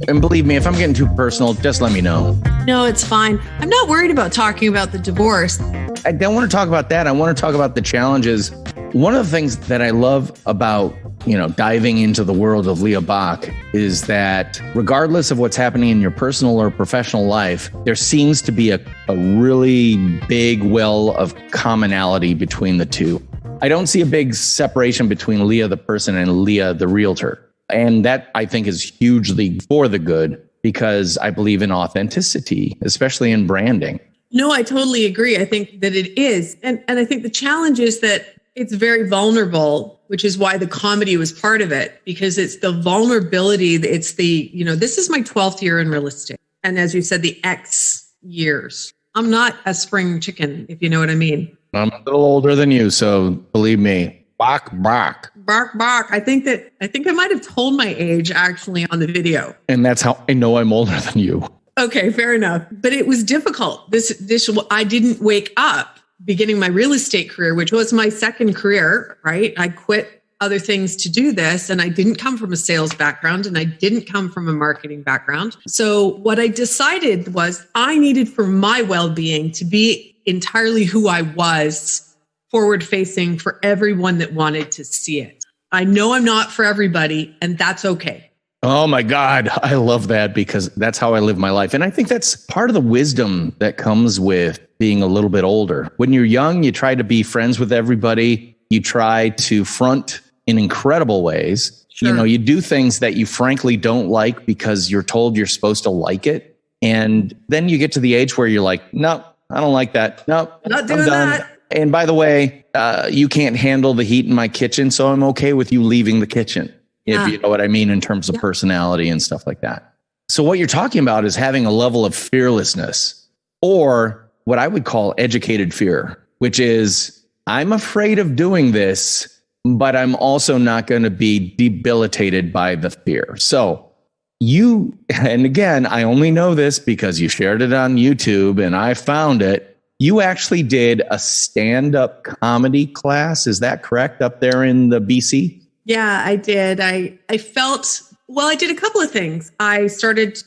And believe me, if I'm getting too personal, just let me know. No, it's fine. I'm not worried about talking about the divorce. I don't want to talk about that. I want to talk about the challenges. One of the things that I love about, diving into the world of Leah Bach is that regardless of what's happening in your personal or professional life, there seems to be a really big well of commonality between the two. I don't see a big separation between Leah the person and Leah the realtor. And that, I think, is hugely for the good because I believe in authenticity, especially in branding. No, I totally agree. I think that it is. And I think the challenge is that it's very vulnerable, which is why the comedy was part of it, because it's the vulnerability. It's the, this is my 12th year in real estate. And as you said, the X years. I'm not a spring chicken, if you know what I mean. I'm a little older than you, so believe me. Bach, Bach. Bach, Bach. I think I might have told my age actually on the video. And that's how I know I'm older than you. Okay, fair enough. But it was difficult. I didn't wake up beginning my real estate career, which was my second career, right? I quit other things to do this, and I didn't come from a sales background, and I didn't come from a marketing background. So what I decided was I needed for my well-being to be entirely who I was, forward-facing for everyone that wanted to see it. I know I'm not for everybody, and that's okay. Oh my God. I love that because that's how I live my life. And I think that's part of the wisdom that comes with being a little bit older. When you're young, you try to be friends with everybody. You try to front in incredible ways. Sure. You do things that you frankly don't like because you're told you're supposed to like it. And then you get to the age where you're like, no, I don't like that. No, not doing that. And by the way, you can't handle the heat in my kitchen, so I'm okay with you leaving the kitchen. If you know what I mean, in terms of personality and stuff like that. So what you're talking about is having a level of fearlessness, or what I would call educated fear, which is I'm afraid of doing this, but I'm also not going to be debilitated by the fear. So and again, I only know this because you shared it on YouTube and I found it. You actually did a stand-up comedy class. Is that correct? Up there in the BC? Yeah, I did. I felt, I did a couple of things. I started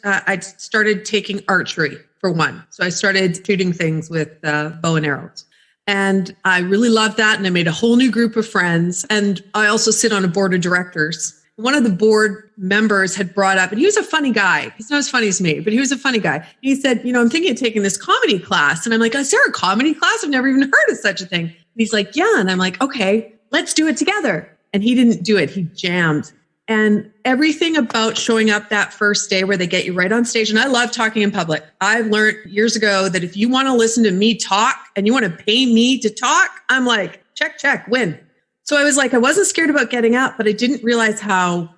taking archery for one. So I started shooting things with bow and arrows. And I really loved that. And I made a whole new group of friends. And I also sit on a board of directors. One of the board members had brought up, and he was a funny guy. He's not as funny as me, but he was a funny guy. He said, I'm thinking of taking this comedy class. And I'm like, is there a comedy class? I've never even heard of such a thing. And he's like, yeah. And I'm like, okay, let's do it together. And he didn't do it. He jammed. And everything about showing up that first day where they get you right on stage. And I love talking in public. I've learned years ago that if you want to listen to me talk and you want to pay me to talk, I'm like, check, win. So I was like, I wasn't scared about getting up, but I didn't realize how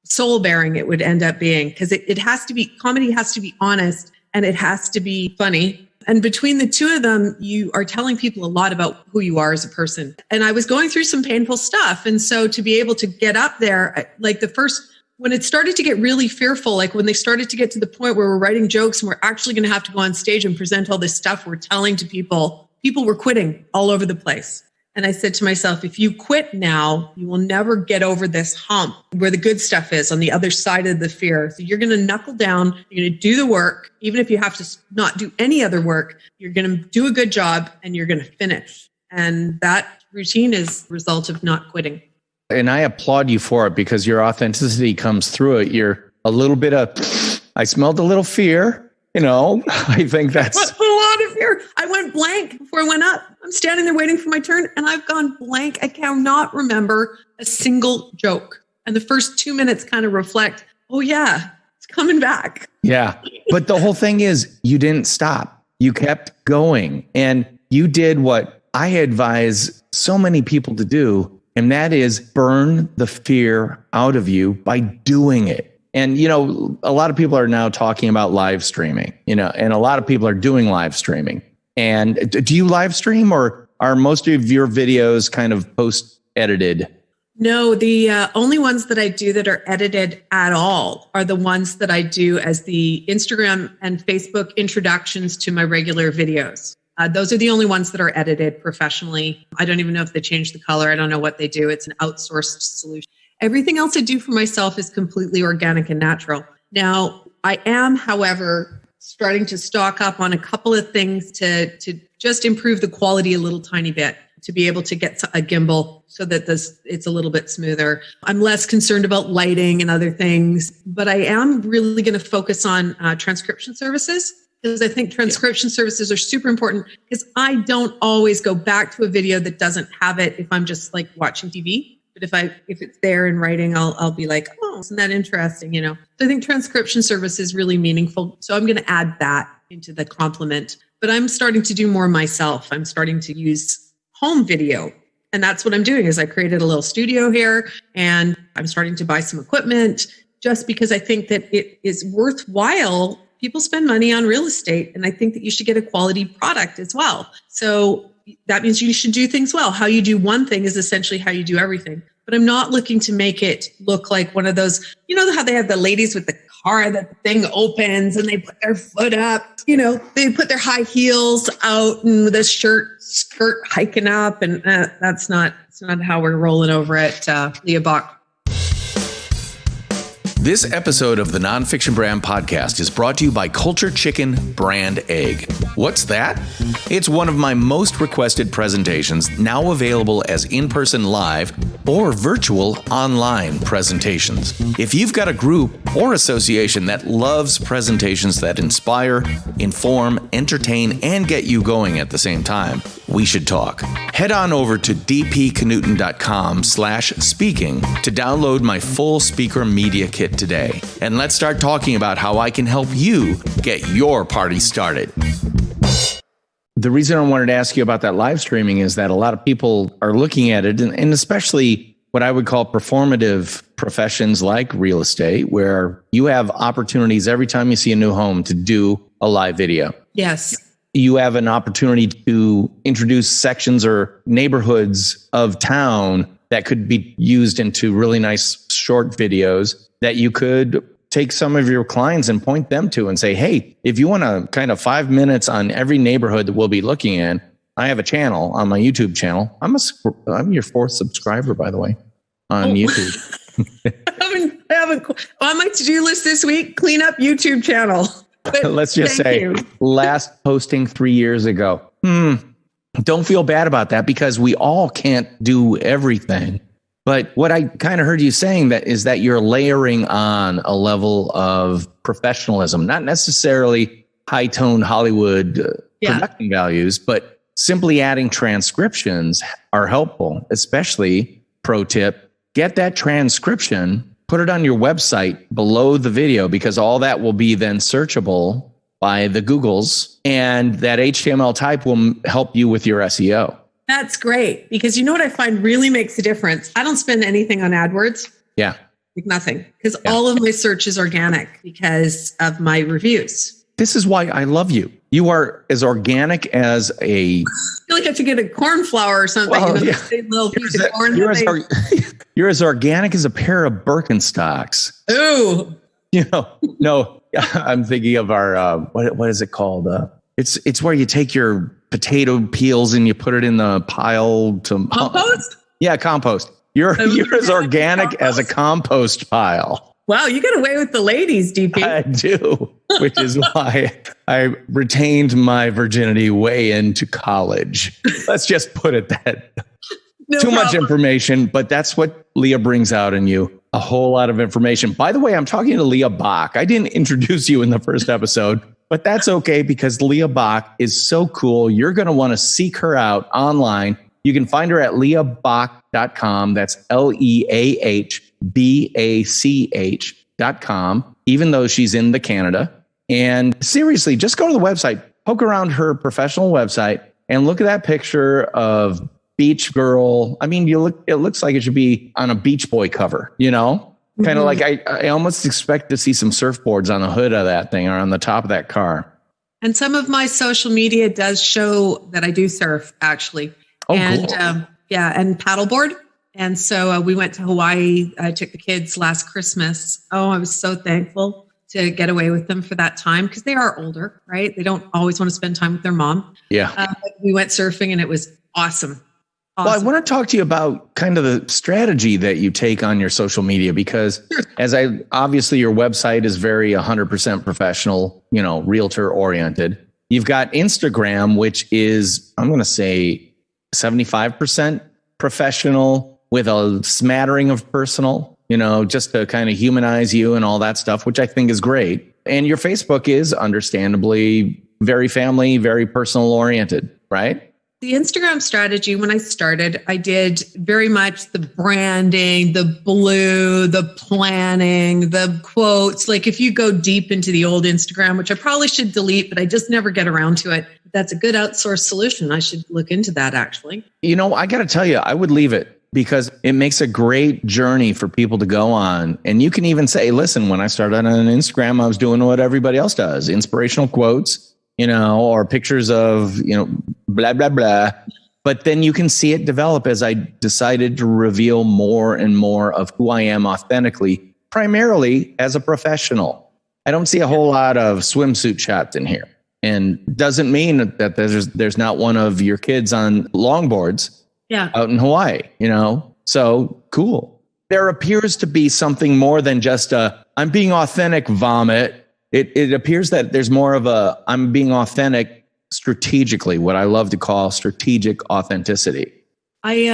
soul bearing it would end up being, because it has to be, comedy has to be honest and it has to be funny. And between the two of them, you are telling people a lot about who you are as a person. And I was going through some painful stuff. And so to be able to get up there, like when it started to get really fearful, like when they started to get to the point where we're writing jokes and we're actually going to have to go on stage and present all this stuff we're telling to people were quitting all over the place. And I said to myself, if you quit now, you will never get over this hump where the good stuff is on the other side of the fear. So you're going to knuckle down, you're going to do the work. Even if you have to not do any other work, you're going to do a good job and you're going to finish. And that routine is a result of not quitting. And I applaud you for it because your authenticity comes through it. You're a little bit I smelled a little fear. I think that's a lot of fear. I went blank before I went up. I'm standing there waiting for my turn and I've gone blank. I cannot remember a single joke. And the first 2 minutes kind of reflect, oh yeah, it's coming back. Yeah. But the whole thing is you didn't stop. You kept going and you did what I advise so many people to do. And that is burn the fear out of you by doing it. And, a lot of people are now talking about live streaming, and a lot of people are doing live streaming. And do you live stream or are most of your videos kind of post edited? No, the only ones that I do that are edited at all are the ones that I do as the Instagram and Facebook introductions to my regular videos. Those are the only ones that are edited professionally. I don't even know if they change the color. I don't know what they do. It's an outsourced solution. Everything else I do for myself is completely organic and natural. Now, I am, however, starting to stock up on a couple of things to just improve the quality a little tiny bit, to be able to get a gimbal so that it's a little bit smoother. I'm less concerned about lighting and other things, but I am really going to focus on transcription services, because I think transcription services are super important, because I don't always go back to a video that doesn't have it if I'm just like watching TV. But if it's there in writing, I'll be like, oh, isn't that interesting? So I think transcription service is really meaningful. So I'm going to add that into the complement. But I'm starting to do more myself. I'm starting to use home video. And that's what I'm doing is I created a little studio here, and I'm starting to buy some equipment just because I think that it is worthwhile. People spend money on real estate, and I think that you should get a quality product as well. So that means you should do things well. How you do one thing is essentially how you do everything. But I'm not looking to make it look like one of those, how they have the ladies with the car that the thing opens and they put their foot up, they put their high heels out and the skirt hiking up. And that's not how we're rolling over at Leah Bach. This episode of the Nonfiction Brand podcast is brought to you by Culture Chicken Brand Egg. What's that? It's one of my most requested presentations, now available as in-person live or virtual online presentations. If you've got a group or association that loves presentations that inspire, inform, entertain, and get you going at the same time, we should talk. Head on over to dpknudten.com/speaking to download my full speaker media kit today. And let's start talking about how I can help you get your party started. The reason I wanted to ask you about that live streaming is that a lot of people are looking at it, and especially what I would call performative professions like real estate, where you have opportunities every time you see a new home to do a live video. Yes. You have an opportunity to introduce sections or neighborhoods of town that could be used into really nice short videos that you could take some of your clients and point them to and say, hey, if you want to kind of 5 minutes on every neighborhood that we'll be looking in, I have a channel on my YouTube channel. I'm your 4th subscriber, by the way, on YouTube. I haven't on my to-do list this week, clean up YouTube channel. Let's just say last posting 3 years ago. Don't feel bad about that, because we all can't do everything. But what I kind of heard you saying is that you're layering on a level of professionalism, not necessarily high-toned Hollywood production values, but simply adding transcriptions are helpful, especially, pro tip, get that transcription, put it on your website below the video, because all that will be then searchable by the Googles, and that HTML type will help you with your SEO. That's great, because you know what I find really makes a difference? I don't spend anything on AdWords. Yeah. Like nothing, because all of my search is organic because of my reviews. This is why I love you. You are as organic as a... I feel like I should get a cornflower or something. Well, little piece of corn. You're as organic as a pair of Birkenstocks. Ooh. No, I'm thinking of our, what is it called? It's where you take your potato peels and you put it in the pile to... Compost? Yeah, compost. You're as organic as a compost pile. Wow, you get away with the ladies, DP. I do, which is why I retained my virginity way into college. Let's just put it that. Too much information, but that's what Leah brings out in you. A whole lot of information. By the way, I'm talking to Leah Bach. I didn't introduce you in the first episode, but that's okay, because Leah Bach is so cool. You're going to want to seek her out online. You can find her at leahbach.com. That's LeahBach.com, even though she's in Canada. And seriously, just go to the website, poke around her professional website, and look at that picture of beach girl. I mean, it looks like it should be on a Beach Boy cover, kind of like I almost expect to see some surfboards on the hood of that thing or on the top of that car. And some of my social media does show that I do surf, actually. Oh, and cool. And paddleboard. And so we went to Hawaii. I took the kids last Christmas. Oh, I was so thankful to get away with them for that time, because they are older, right? They don't always want to spend time with their mom. Yeah. We went surfing and it was awesome. Awesome. Well, I want to talk to you about kind of the strategy that you take on your social media, because obviously your website is very 100% professional, realtor oriented. You've got Instagram, which is, I'm going to say 75% professional with a smattering of personal, just to kind of humanize you and all that stuff, which I think is great. And your Facebook is understandably very family, very personal oriented, right? The Instagram strategy, when I started, I did very much the branding, the blue, the planning, the quotes. Like if you go deep into the old Instagram, which I probably should delete, but I just never get around to it. That's a good outsourced solution. I should look into that actually. I got to tell you, I would leave it because it makes a great journey for people to go on. And you can even say, listen, when I started on Instagram, I was doing what everybody else does, inspirational quotes, or pictures of, blah, blah, blah. But then you can see it develop as I decided to reveal more and more of who I am authentically, primarily as a professional. I don't see a whole lot of swimsuit shots in here. And doesn't mean that there's not one of your kids on longboards out in Hawaii, So cool. There appears to be something more than just I'm being authentic vomit. It appears that there's more of I'm being authentic strategically, what I love to call strategic authenticity. I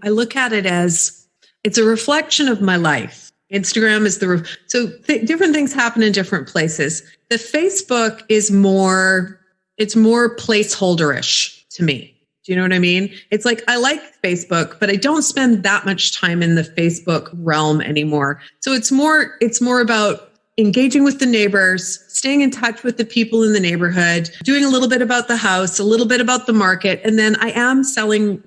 look at it as it's a reflection of my life. Instagram is different things happen in different places. The Facebook is more placeholder-ish to me. Do you know what I mean? It's like, I like Facebook, but I don't spend that much time in the Facebook realm anymore. So it's more about engaging with the neighbors, staying in touch with the people in the neighborhood, doing a little bit about the house, a little bit about the market. And then I am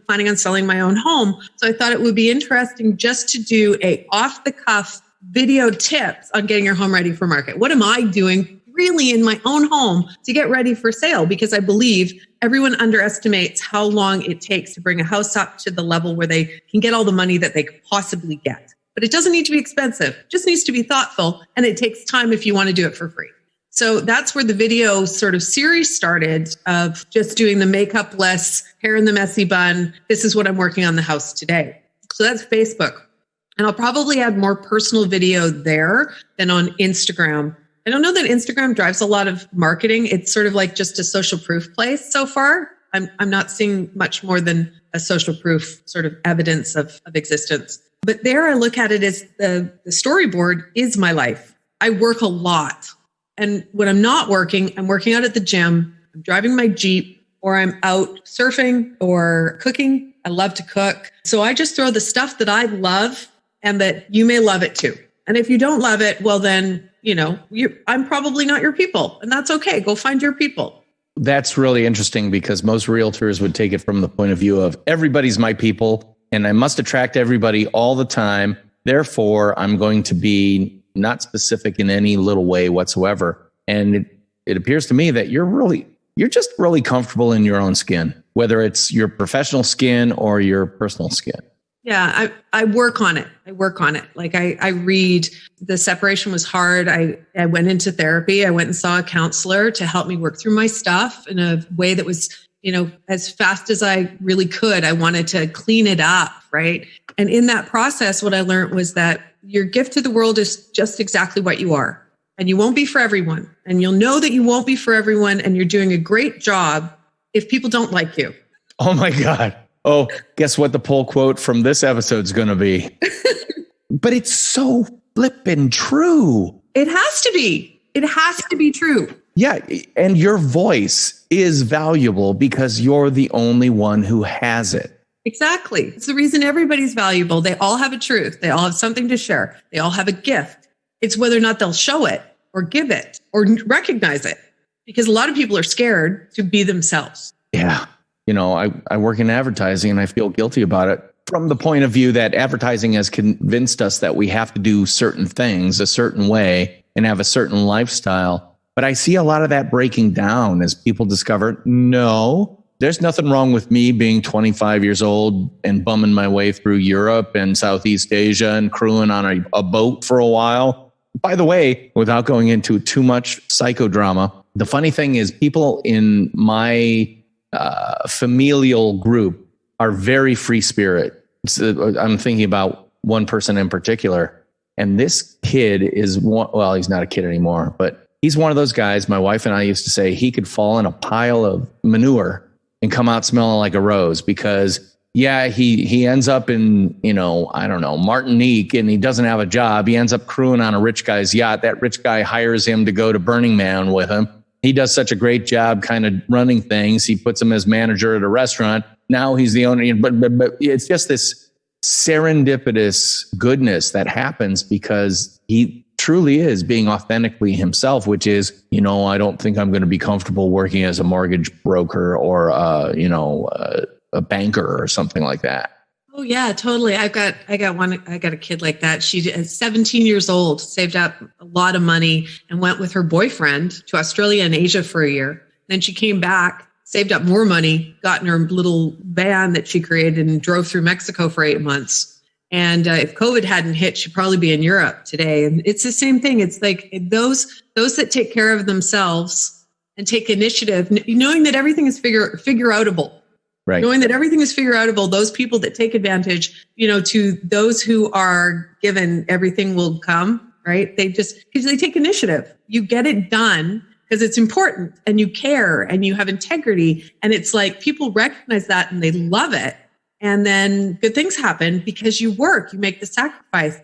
planning on selling my own home. So I thought it would be interesting just to do a off the cuff video tips on getting your home ready for market. What am I doing really in my own home to get ready for sale? Because I believe everyone underestimates how long it takes to bring a house up to the level where they can get all the money that they could possibly get. But it doesn't need to be expensive. It just needs to be thoughtful. And it takes time if you want to do it for free. So that's where the video sort of series started, of just doing the makeup less, hair in the messy bun. This is what I'm working on the house today. So that's Facebook. And I'll probably add more personal video there than on Instagram. I don't know that Instagram drives a lot of marketing. It's sort of like just a social proof place so far. I'm not seeing much more than a social proof sort of evidence of existence. But there I look at it as the storyboard is my life. I work a lot. And when I'm not working, I'm working out at the gym, I'm driving my Jeep, or I'm out surfing or cooking. I love to cook. So I just throw the stuff that I love and that you may love it too. And if you don't love it, well then, I'm probably not your people. And that's okay. Go find your people. That's really interesting because most realtors would take it from the point of view of everybody's my people. And I must attract everybody all the time. Therefore, I'm going to be not specific in any little way whatsoever. And it appears to me that you're just really comfortable in your own skin, whether it's your professional skin or your personal skin. Yeah, I work on it. Like I read. The separation was hard. I went into therapy. I went and saw a counselor to help me work through my stuff in a way that was, as fast as I really could. I wanted to clean it up, right? And in that process, what I learned was that your gift to the world is just exactly what you are. And you won't be for everyone. And you'll know that you won't be for everyone. And you're doing a great job if people don't like you. Oh my God. Oh, guess what the poll quote from this episode is going to be? But it's so flippin' true. It has to be. It has to be true. Yeah. And your voice is valuable because you're the only one who has it. Exactly. It's the reason everybody's valuable. They all have a truth. They all have something to share. They all have a gift. It's whether or not they'll show it or give it or recognize it, because a lot of people are scared to be themselves. Yeah. I work in advertising and I feel guilty about it from the point of view that advertising has convinced us that we have to do certain things a certain way and have a certain lifestyle. But I see a lot of that breaking down as people discover, no, there's nothing wrong with me being 25 years old and bumming my way through Europe and Southeast Asia and crewing on a boat for a while. By the way, without going into too much psychodrama, the funny thing is people in my familial group are very free spirit. I'm thinking about one person in particular. And this kid is well, he's not a kid anymore, but he's one of those guys. My wife and I used to say he could fall in a pile of manure and come out smelling like a rose because he ends up in, I don't know, Martinique, and he doesn't have a job. He ends up crewing on a rich guy's yacht. That rich guy hires him to go to Burning Man with him. He does such a great job kind of running things. He puts him as manager at a restaurant. Now he's the owner, but it's just this serendipitous goodness that happens because he truly is being authentically himself, which is, I don't think I'm going to be comfortable working as a mortgage broker or, a banker or something like that. Oh yeah, totally. I got a kid like that. She is 17 years old, saved up a lot of money and went with her boyfriend to Australia and Asia for a year. Then she came back, saved up more money, got in her little van that she created and drove through Mexico for 8 months. And if COVID hadn't hit, she'd probably be in Europe today. And it's the same thing. It's like those that take care of themselves and take initiative, knowing that everything is figure outable. Right. Knowing that everything is figure outable, those people that take advantage, to those who are given, everything will come, right? Because they take initiative. You get it done because it's important and you care and you have integrity. And it's like people recognize that and they love it. And then good things happen because you work, you make the sacrifice.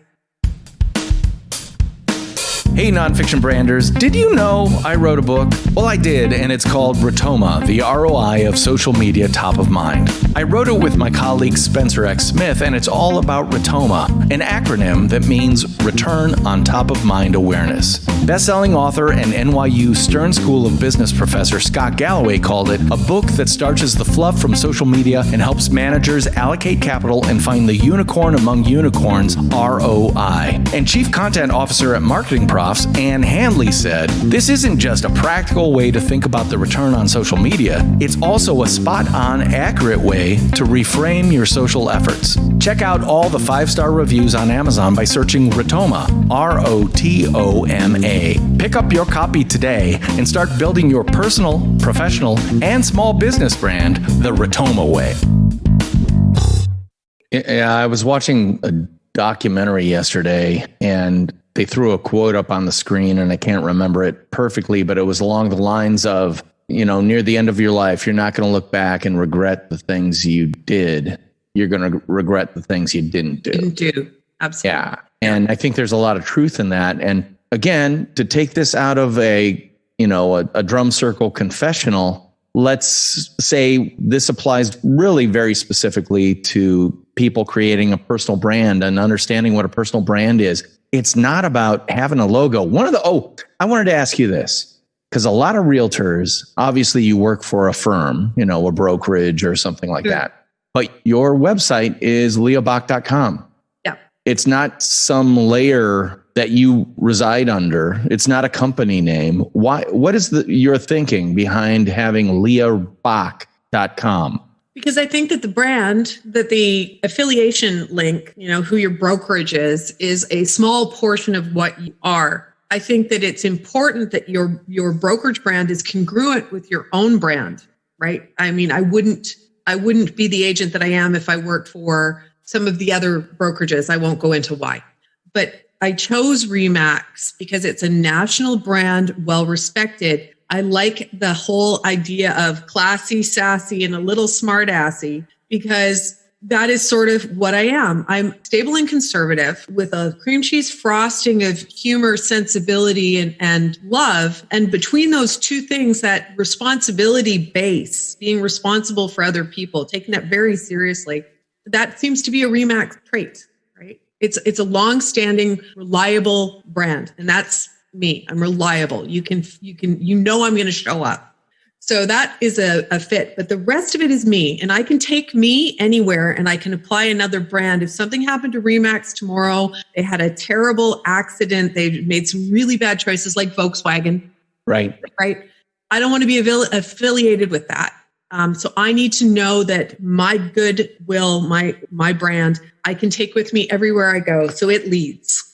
Hey, nonfiction branders, did you know I wrote a book? Well, I did, and it's called RotoMA, the ROI of social media top of mind. I wrote it with my colleague Spencer X. Smith, and it's all about RotoMA, an acronym that means Return on Top of Mind Awareness. Best-selling author and NYU Stern School of Business professor Scott Galloway called it a book that starches the fluff from social media and helps managers allocate capital and find the unicorn among unicorns, ROI. And Chief Content Officer at Marketing Profs, Ann Handley said, this isn't just a practical way to think about the return on social media, it's also a spot-on, accurate way to reframe your social efforts. Check out all the 5-star reviews on Amazon by searching RotoMA, ROTOMA. Pick up your copy today and start building your personal, professional, and small business brand the RotoMA way. Yeah, I was watching a documentary yesterday, and they threw a quote up on the screen, and I can't remember it perfectly, but it was along the lines of, near the end of your life, you're not going to look back and regret the things you did. You're going to regret the things you didn't do. Absolutely. Yeah. And I think there's a lot of truth in that. And again, to take this out of a drum circle confessional, let's say this applies really very specifically to people creating a personal brand and understanding what a personal brand is. It's not about having a logo. I wanted to ask you this, because a lot of realtors, obviously you work for a firm, a brokerage or something like that, but your website is leahbach.com. Yeah. It's not some layer that you reside under. It's not a company name. Why? What is your thinking behind having leahbach.com? Because I think that the brand, that the affiliation link, who your brokerage is a small portion of what you are. I think that it's important that your brokerage brand is congruent with your own brand, right? I mean, I wouldn't be the agent that I am if I worked for some of the other brokerages. I won't go into why. But I chose RE/MAX because it's a national brand, well respected. I like the whole idea of classy, sassy, and a little smart-assy because that is sort of what I am. I'm stable and conservative with a cream cheese frosting of humor, sensibility, and love. And between those two things, that responsibility base, being responsible for other people, taking that very seriously, that seems to be a RE/MAX trait, right? It's a long-standing, reliable brand, and that's me. I'm reliable. I'm going to show up. So that is a fit, but the rest of it is me, and I can take me anywhere and I can apply another brand. If something happened to RE/MAX tomorrow, they had a terrible accident, they made some really bad choices like Volkswagen. Right. I don't want to be affiliated with that. So I need to know that my goodwill, my brand, I can take with me everywhere I go. So it leads.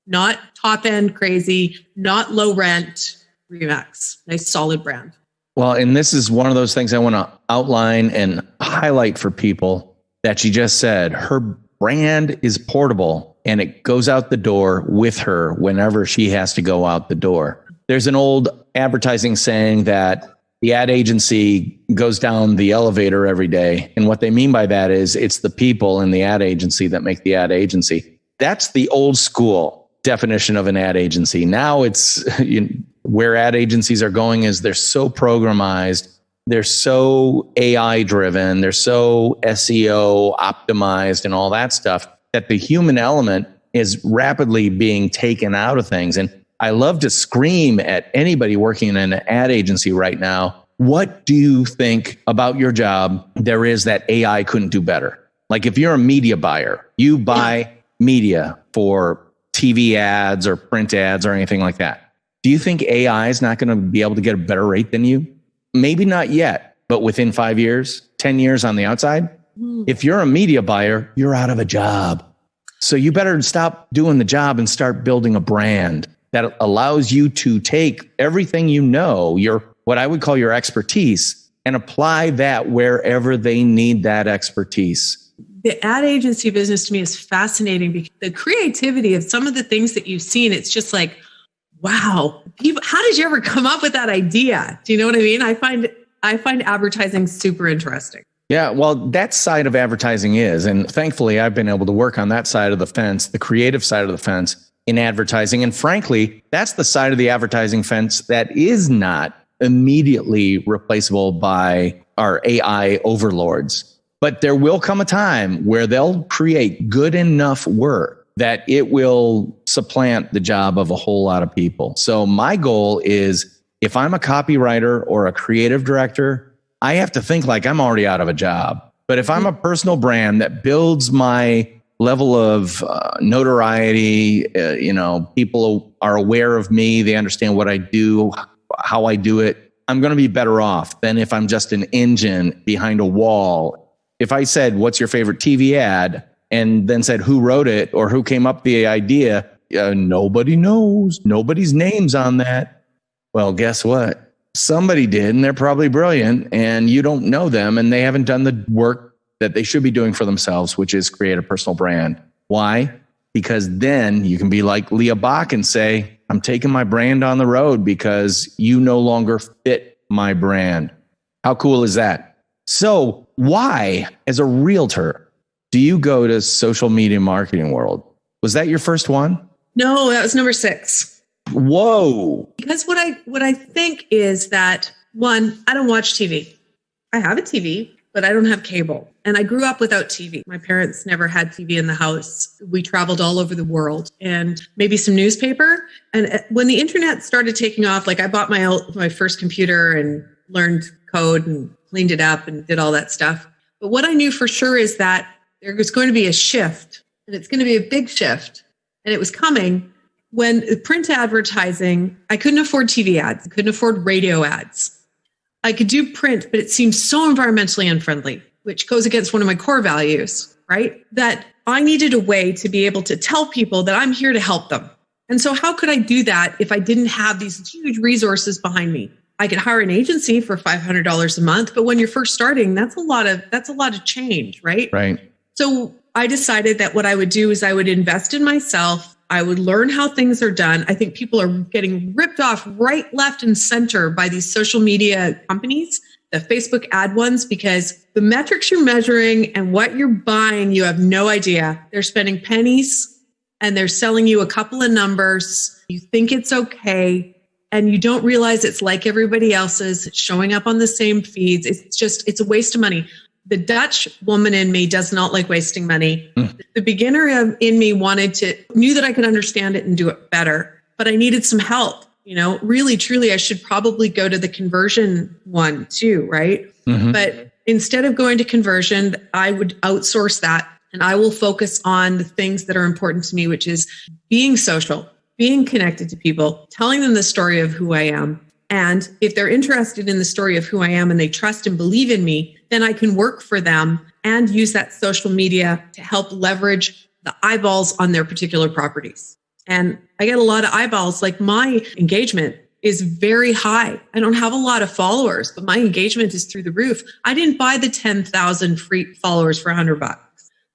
Not top end crazy, not low rent, RE/MAX, nice solid brand. Well, and this is one of those things I want to outline and highlight for people. that she just said her brand is portable and it goes out the door with her whenever she has to go out the door. There's an old advertising saying that the ad agency goes down the elevator every day. And what they mean by that is it's the people in the ad agency that make the ad agency. That's the old school definition of an ad agency. Now it's where ad agencies are going is they're so programized. They're so AI driven. They're so SEO optimized and all that stuff that the human element is rapidly being taken out of things. And I love to scream at anybody working in an ad agency right now. What do you think about your job there is that AI couldn't do better? Like if you're a media buyer, you buy media for TV ads or print ads or anything like that. Do you think AI is not going to be able to get a better rate than you? Maybe not yet, but within 5 years, 10 years on the outside, if you're a media buyer, you're out of a job. So you better stop doing the job and start building a brand that allows you to take everything you know, your what I would call your expertise, and apply that wherever they need that expertise. The ad agency business to me is fascinating because the creativity of some of the things that you've seen, it's just like, wow, people, how did you ever come up with that idea? Do you know what I mean? I find advertising super interesting. Yeah, well, that side of advertising is, and thankfully I've been able to work on that side of the fence, the creative side of the fence in advertising. And frankly, that's the side of the advertising fence that is not immediately replaceable by our AI overlords. But there will come a time where they'll create good enough work that it will supplant the job of a whole lot of people. So my goal is if I'm a copywriter or a creative director, I have to think like I'm already out of a job. But if I'm a personal brand that builds my level of notoriety, people are aware of me, they understand what I do, how I do it, I'm going to be better off than if I'm just an engine behind a wall. If I said, what's your favorite TV ad? And then said, who wrote it or who came up with the idea? Nobody knows. Nobody's name's on that. Well, guess what? Somebody did, and they're probably brilliant, and you don't know them, and they haven't done the work that they should be doing for themselves, which is create a personal brand. Why? Because then you can be like Leah Bach and say, I'm taking my brand on the road because you no longer fit my brand. How cool is that? So why, as a realtor, do you go to social media marketing world? Was that your first one? No, that was number 6. Whoa. Because what I think is that, one, I don't watch TV. I have a TV, but I don't have cable. And I grew up without TV. My parents never had TV in the house. We traveled all over the world and maybe some newspaper. And when the internet started taking off, like I bought my first computer and learned code and cleaned it up and did all that stuff. But what I knew for sure is that there was going to be a shift, and it's going to be a big shift. And it was coming when print advertising, I couldn't afford TV ads. I couldn't afford radio ads. I could do print, but it seemed so environmentally unfriendly, which goes against one of my core values, right? That I needed a way to be able to tell people that I'm here to help them. And so how could I do that if I didn't have these huge resources behind me? I could hire an agency for $500 a month, but when you're first starting, that's a lot of change, right? Right. So I decided that what I would do is I would invest in myself. I would learn how things are done. I think people are getting ripped off right, left, and center by these social media companies, the Facebook ad ones, because the metrics you're measuring and what you're buying, you have no idea. They're spending pennies and they're selling you a couple of numbers. You think it's okay. And you don't realize it's like everybody else's. It's showing up on the same feeds. It's a waste of money. The Dutch woman in me does not like wasting money. The beginner in me knew that I could understand it and do it better, but I needed some help. Really, truly, I should probably go to the conversion one too, right? Mm-hmm. But instead of going to conversion, I would outsource that and I will focus on the things that are important to me, which is being social, being connected to people, telling them the story of who I am. And if they're interested in the story of who I am and they trust and believe in me, then I can work for them and use that social media to help leverage the eyeballs on their particular properties. And I get a lot of eyeballs. Like my engagement is very high. I don't have a lot of followers, but my engagement is through the roof. I didn't buy the 10,000 free followers for $100.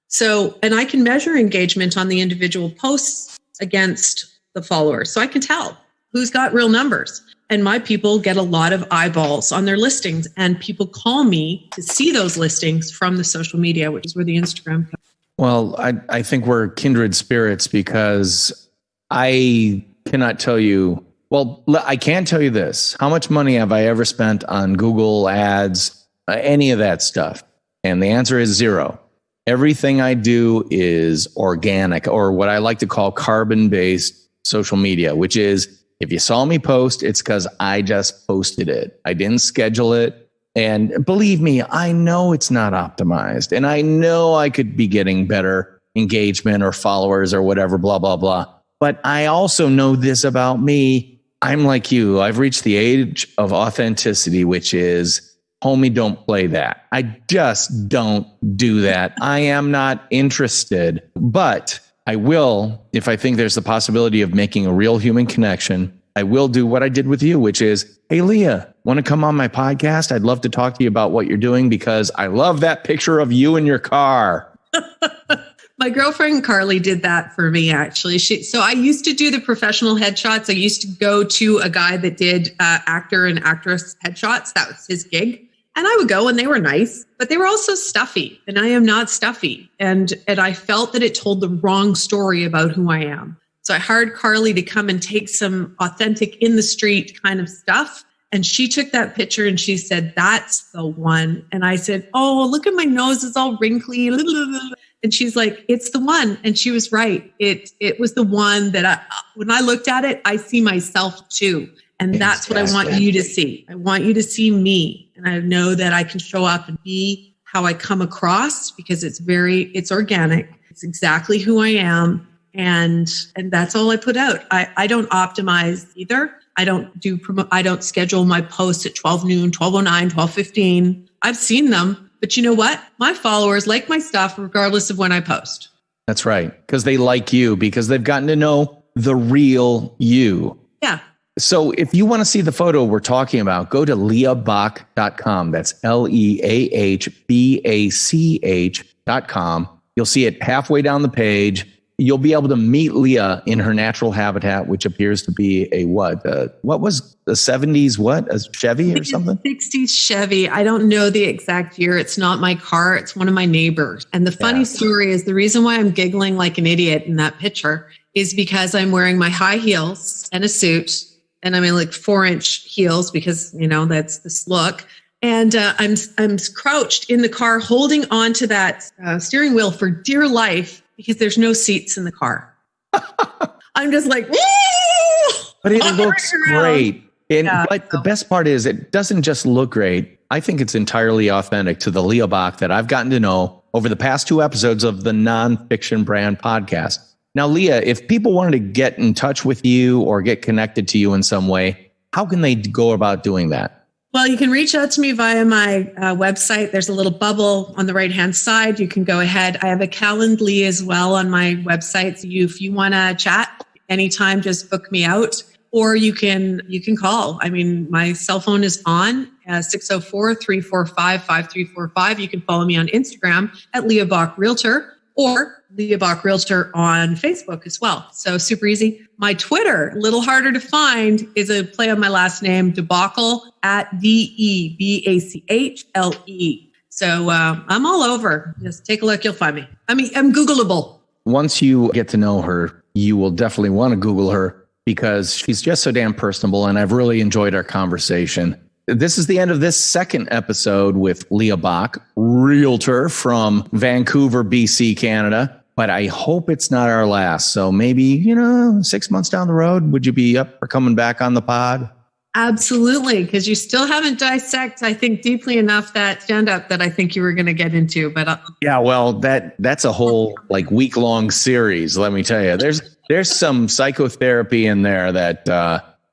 So, and I can measure engagement on the individual posts against the followers. So I can tell who's got real numbers. And my people get a lot of eyeballs on their listings, and people call me to see those listings from the social media, which is where the Instagram comes. Well, I think we're kindred spirits, because I cannot tell you. Well, I can tell you this. How much money have I ever spent on Google ads, any of that stuff? And the answer is zero. Everything I do is organic, or what I like to call carbon-based social media, which is if you saw me post, it's because I just posted it. I didn't schedule it. And believe me, I know it's not optimized. And I know I could be getting better engagement or followers or whatever, blah, blah, blah. But I also know this about me. I'm like you. I've reached the age of authenticity, which is, homie, don't play that. I just don't do that. I am not interested, but I will, if I think there's the possibility of making a real human connection, I will do what I did with you, which is, hey, Leah, want to come on my podcast? I'd love to talk to you about what you're doing, because I love that picture of you in your car. My girlfriend Carly did that for me, actually. So I used to do the professional headshots. I used to go to a guy that did actor and actress headshots. That was his gig. And I would go, and they were nice, but they were also stuffy. And I am not stuffy. And I felt that it told the wrong story about who I am. So I hired Carly to come and take some authentic in the street kind of stuff. And she took that picture and she said, that's the one. And I said, oh, look at my nose. It's all wrinkly. And she's like, it's the one. And she was right. It was the one that when I looked at it, I see myself too. And that's what I want you to see. I want you to see me. And I know that I can show up and be how I come across, because it's organic. It's exactly who I am. And that's all I put out. I don't optimize either. I don't schedule my posts at 12 noon, 12:09, 12:15. I've seen them, but you know what? My followers like my stuff regardless of when I post. That's right. Because they like you, because they've gotten to know the real you. Yeah. So if you want to see the photo we're talking about, go to leahbach.com. That's LeahBach.com. You'll see it halfway down the page. You'll be able to meet Leah in her natural habitat, which appears to be a what was the 70s, a Chevy or something? 60s Chevy. I don't know the exact year. It's not my car. It's one of my neighbors. And the funny story is, the reason why I'm giggling like an idiot in that picture is because I'm wearing my high heels and a suit. And I'm in like 4-inch heels because, that's this look. And I'm crouched in the car holding on to that steering wheel for dear life, because there's no seats in the car. I'm just like, woo! But it looks great. But the best part is, it doesn't just look great. I think it's entirely authentic to the Leah Bach that I've gotten to know over the past 2 episodes of the Nonfiction Brand podcast. Now, Leah, if people wanted to get in touch with you or get connected to you in some way, how can they go about doing that? Well, you can reach out to me via my website. There's a little bubble on the right-hand side. You can go ahead. I have a Calendly as well on my website. So if you want to chat anytime, just book me out, or you can call. I mean, my cell phone is on 604-345-5345. You can follow me on Instagram at Leah Bach Realtor, or Leah Bach Realtor on Facebook as well. So super easy. My Twitter, a little harder to find, is a play on my last name, Debacle, at DEBACHLE. So I'm all over. Just take a look. You'll find me. I mean, I'm Googleable. Once you get to know her, you will definitely want to Google her, because she's just so damn personable. And I've really enjoyed our conversation. This is the end of this second episode with Leah Bach, Realtor from Vancouver, BC, Canada. But I hope it's not our last. So maybe, 6 months down the road, would you be up for coming back on the pod? Absolutely. Because you still haven't dissected, I think, deeply enough that stand-up that I think you were going to get into. But yeah, well, that's a whole week-long series. Let me tell you, there's some psychotherapy in there that,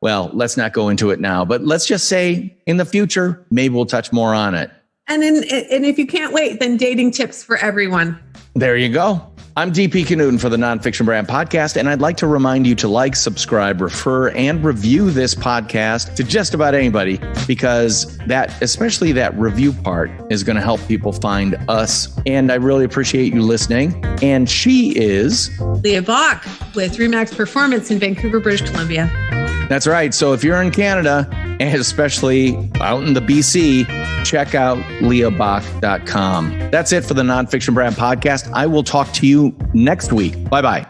let's not go into it now. But let's just say in the future, maybe we'll touch more on it. And if you can't wait, then dating tips for everyone. There you go. I'm DP Knudten for the Nonfiction Brand Podcast, and I'd like to remind you to like, subscribe, refer, and review this podcast to just about anybody, because especially that review part, is going to help people find us. And I really appreciate you listening. And she is Leah Bach with Remax Performance in Vancouver, British Columbia. That's right. So if you're in Canada, and especially out in the BC, check out leahbach.com. That's it for the Nonfiction Brand Podcast. I will talk to you next week. Bye-bye.